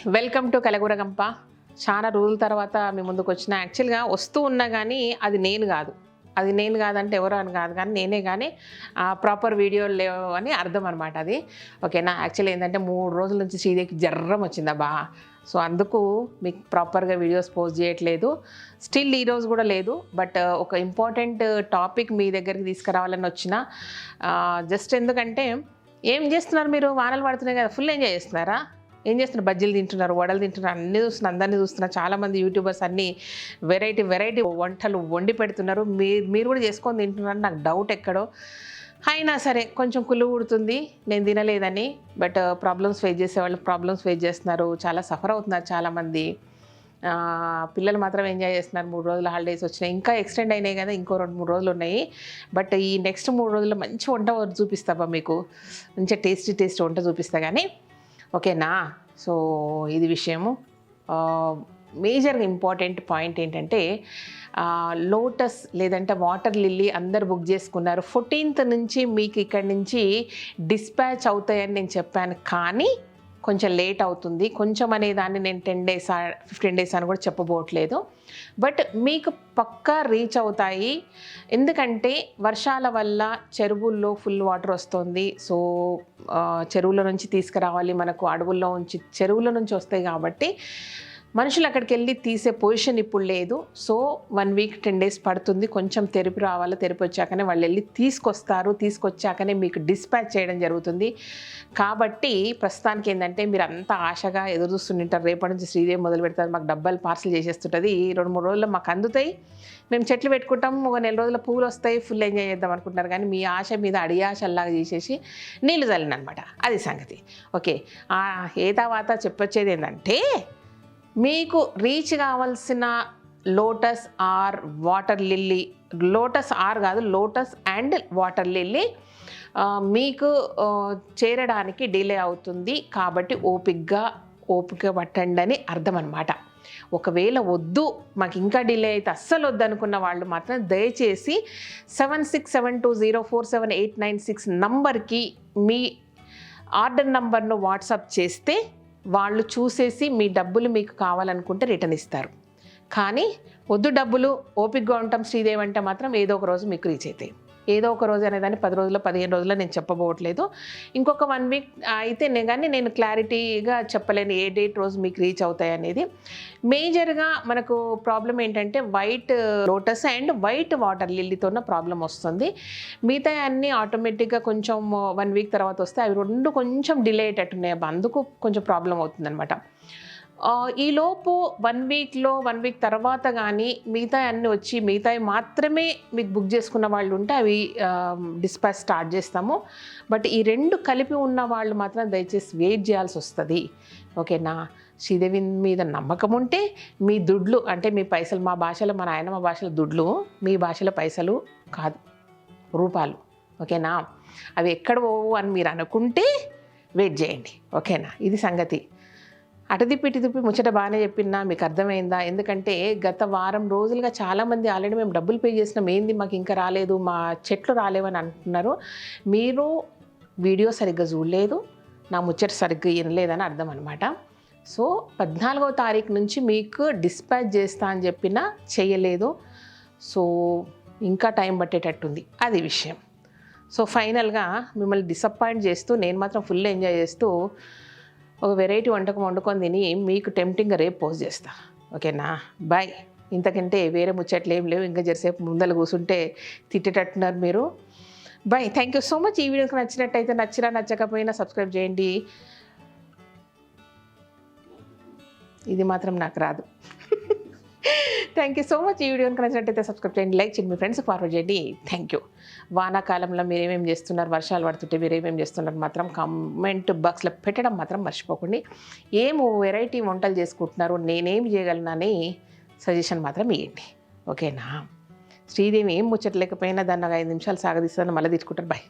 Welcome to Kalagooragampa. చాలా రోజుల తర్వాత మీ ముందుకు వచ్చిన. యాక్చువల్గా వస్తూ ఉన్నా కానీ అది నేను కాదంటే ఎవరు అని కాదు, కానీ నేనే కానీ ప్రాపర్ వీడియోలు లేవు అని అర్థం అనమాట. అది ఓకేనా. యాక్చువల్లీ ఏంటంటే 3 రోజుల నుంచి శ్రీదేవికి జ్వరం వచ్చిందబ్బా. సో అందుకు మీకు ప్రాపర్గా వీడియోస్ పోస్ట్ చేయట్లేదు. స్టిల్ ఈరోజు కూడా లేదు. బట్ ఒక ఇంపార్టెంట్ టాపిక్ మీ దగ్గరికి తీసుకురావాలని వచ్చిన. జస్ట్ ఎందుకంటే ఏం చేస్తున్నారు మీరు? వానలు పడుతున్నాయి కదా, ఫుల్ ఎంజాయ్ చేస్తున్నారా? ఏం చేస్తున్నారు? బజ్జీలు తింటున్నారు, వడలు తింటున్నారు, అన్నీ చూస్తున్నారు, అందరినీ చూస్తున్నారు. చాలామంది యూట్యూబర్స్ అన్నీ వెరైటీ వంటలు వండి పెడుతున్నారు. మీరు కూడా చేసుకొని తింటున్నారు. నాకు డౌట్ ఎక్కడో. అయినా సరే కొంచెం కుళ్ళు ఊడుతుంది నేను తినలేదని. బట్ ప్రాబ్లమ్స్ ఫేస్ చేసేవాళ్ళు ప్రాబ్లమ్స్ ఫేస్ చేస్తున్నారు. చాలా సఫర్ అవుతున్నారు చాలామంది. పిల్లలు మాత్రం ఎంజాయ్ చేస్తున్నారు. 3 రోజుల హాలిడేస్ వచ్చినాయి, ఇంకా ఎక్స్టెండ్ అయినాయి కదా, ఇంకో 2-3 రోజులు ఉన్నాయి. బట్ ఈ నెక్స్ట్ 3 రోజుల్లో మంచి వంట చూపిస్తాబా మీకు. మంచిగా టేస్టీ వంట చూపిస్తా కానీ ఓకేనా. సో ఇది విషయము. మేజర్గా ఇంపార్టెంట్ పాయింట్ ఏంటంటే లోటస్ లేదంటే వాటర్ లిల్లీ అందరు బుక్ చేసుకున్నారు. 14th నుంచి మీకు ఇక్కడి నుంచి డిస్పాచ్ అవుతాయని నేను చెప్పాను, కానీ కొంచెం లేట్ అవుతుంది. కొంచెం అనేదాన్ని నేను 10 days 15 days అని కూడా చెప్పబోట్లేదు. బట్ మీకు పక్కా రీచ్ అవుతాయి. ఎందుకంటే వర్షాల వల్ల చెరువుల్లో ఫుల్ వాటర్ వస్తుంది. సో చెరువుల నుంచి తీసుకురావాలి, మనకు అడవుల్లో నుంచి చెరువుల నుంచి వస్తాయి కాబట్టి మనుషులు అక్కడికి వెళ్ళి తీసే పొజిషన్ ఇప్పుడు లేదు. సో 1 week 10 days పడుతుంది. కొంచెం తెరిపి రావాలి. తెరిపి వచ్చాకనే వాళ్ళు వెళ్ళి తీసుకొస్తారు. తీసుకొచ్చాకనే మీకు డిస్పాచ్ చేయడం జరుగుతుంది. కాబట్టి ప్రస్తుతానికి ఏంటంటే మీరు అంతా ఆశగా ఎదురు చూస్తుంటారు. రేపటి నుంచి శ్రీదేవి మొదలు పెడతారు, మాకు డబ్బాలు పార్సల్ చేసేస్తుంటుంది. 2-3 రోజుల్లో మాకు అందుతాయి, మేము చెట్లు పెట్టుకుంటాం, ఒక నెల రోజుల పూలు వస్తాయి, ఫుల్ ఎంజాయ్ చేద్దాం అనుకుంటున్నారు. కానీ మీ ఆశ మీద అడియాశల్లాగా చేసేసి నీళ్ళు చల్లినమాట. అది సంగతి. ఓకే. ఏ తర్వాత చెప్పొచ్చేది ఏంటంటే మీకు రీచ్ కావాల్సిన lotus or water lily, lotus or కాదు, లోటస్ అండ్ వాటర్ లిల్లీ మీకు చేరడానికి డిలే అవుతుంది. కాబట్టి ఓపిక పట్టండి అని అర్థం అన్నమాట. ఒకవేళ వద్దు, మాకు ఇంకా డిలే అయితే అస్సలు వద్దు అనుకున్న వాళ్ళు మాత్రం దయచేసి 7672047896 నంబర్కి మీ ఆర్డర్ నంబర్ను వాట్సాప్ చేస్తే వాళ్ళు చూసేసి మీ డబ్బులు మీకు కావాలనుకుంటే రిటర్న్ ఇస్తారు. కానీ వద్దు డబ్బులు, ఓపికగా ఉంటాం శ్రీదేవి అంటే మాత్రం ఏదో ఒక రోజు మీకు రీచ్ అవుతాయి. ఏదో ఒక రోజు అనేదాన్ని 10 రోజుల్లో 15 రోజుల్లో నేను చెప్పబోవట్లేదు. ఇంకొక 1 week అయితే కానీ నేను క్లారిటీగా చెప్పలేను ఏ డేట్ రోజు మీకు రీచ్ అవుతాయి అనేది. మేజర్గా మనకు ప్రాబ్లం ఏంటంటే white lotus and white water లిల్లీతోన్న ప్రాబ్లం వస్తుంది. మిగతా అన్నీ ఆటోమేటిక్గా కొంచెం 1 week తర్వాత వస్తే అవి 2 కొంచెం డిలే అయ్యేటట్టున్నాయి. అందుకు కొంచెం ప్రాబ్లం అవుతుందన్నమాట. ఈలోపు 1 week తర్వాత కానీ మిగతా అన్నీ వచ్చి మిగతాయి మాత్రమే మీకు బుక్ చేసుకున్న వాళ్ళు ఉంటే అవి డిస్పాచ్ స్టార్ట్ చేస్తాము. బట్ ఈ 2 కలిపి ఉన్న వాళ్ళు మాత్రం దయచేసి వెయిట్ చేయాల్సి వస్తుంది. ఓకేనా. శ్రీదేవి మీద నమ్మకం ఉంటే మీ దుడ్లు అంటే మీ పైసలు, మా భాషలో మా నాయనమ్మ భాషలో దుడ్లు, మీ భాషలో పైసలు కాదు, రూపాయలు. ఓకేనా. అవి ఎక్కడ పోవు అని మీరు అనుకుంటే వెయిట్ చేయండి. ఓకేనా. ఇది సంగతి. అటు తిప్పి ముచ్చట బాగానే చెప్పినా మీకు అర్థమైందా? ఎందుకంటే గత వారం రోజులుగా చాలామంది ఆల్రెడీ మేము డబ్బులు పే చేసినాం, ఏంది మాకు ఇంకా రాలేదు, మా చెట్లు రాలేవని అంటున్నారు. మీరు వీడియో సరిగ్గా చూడలేదు, నా ముచ్చట సరిగ్గా వినలేదని అర్థం అనమాట. సో 14వ తారీఖు నుంచి మీకు డిస్పాచ్ చేస్తా అని చెప్పినా చేయలేదు. సో ఇంకా టైం పట్టేటట్టుంది, అది విషయం. సో ఫైనల్గా మిమ్మల్ని డిసప్పాయింట్ చేస్తూ నేను మాత్రం ఫుల్ ఎంజాయ్ చేస్తూ ఒక వెరైటీ వంటకం వండుకొని తిని మీకు టెంప్టింగ్గా రేపు పోస్ట్ చేస్తా. ఓకేనా. బాయ్. ఇంతకంటే వేరే ముచ్చట్లు ఏం లేవు. ఇంకా జరసేపు ముందర కూర్చుంటే తిట్టేటట్టున్నారు మీరు. Bye. Thank you so much. ఈ వీడియోకి నచ్చినట్టయితే నచ్చకపోయినా సబ్స్క్రైబ్ చేయండి. ఇది మాత్రం నాకు రాదు. Thank you so much. ఈ వీడియోకి నచ్చినట్టయితే సబ్స్క్రైబ్ చేయండి, లైక్ చేయండి, మీ ఫ్రెండ్స్కి ఫార్వర్డ్ చేయండి. Thank you. వానాకాలంలో మీరు ఏమేమి చేస్తున్నారు, వర్షాలు పడుతుంటే మీరు ఏమేమి చేస్తున్నారు మాత్రం కామెంట్ బాక్స్లో పెట్టడం మాత్రం మర్చిపోకండి. ఏం వెరైటీ వంటలు చేసుకుంటున్నారు, నేనేం చేయగలనని సజెషన్ మాత్రం ఇవ్వండి. ఓకేనా. శ్రీదేవి ఏం ముచ్చట్లేకపోయినా దాన్ని 5 నిమిషాలు సాగదీస్తుందని మళ్ళీ తీసుకుంటారు. బాయ్.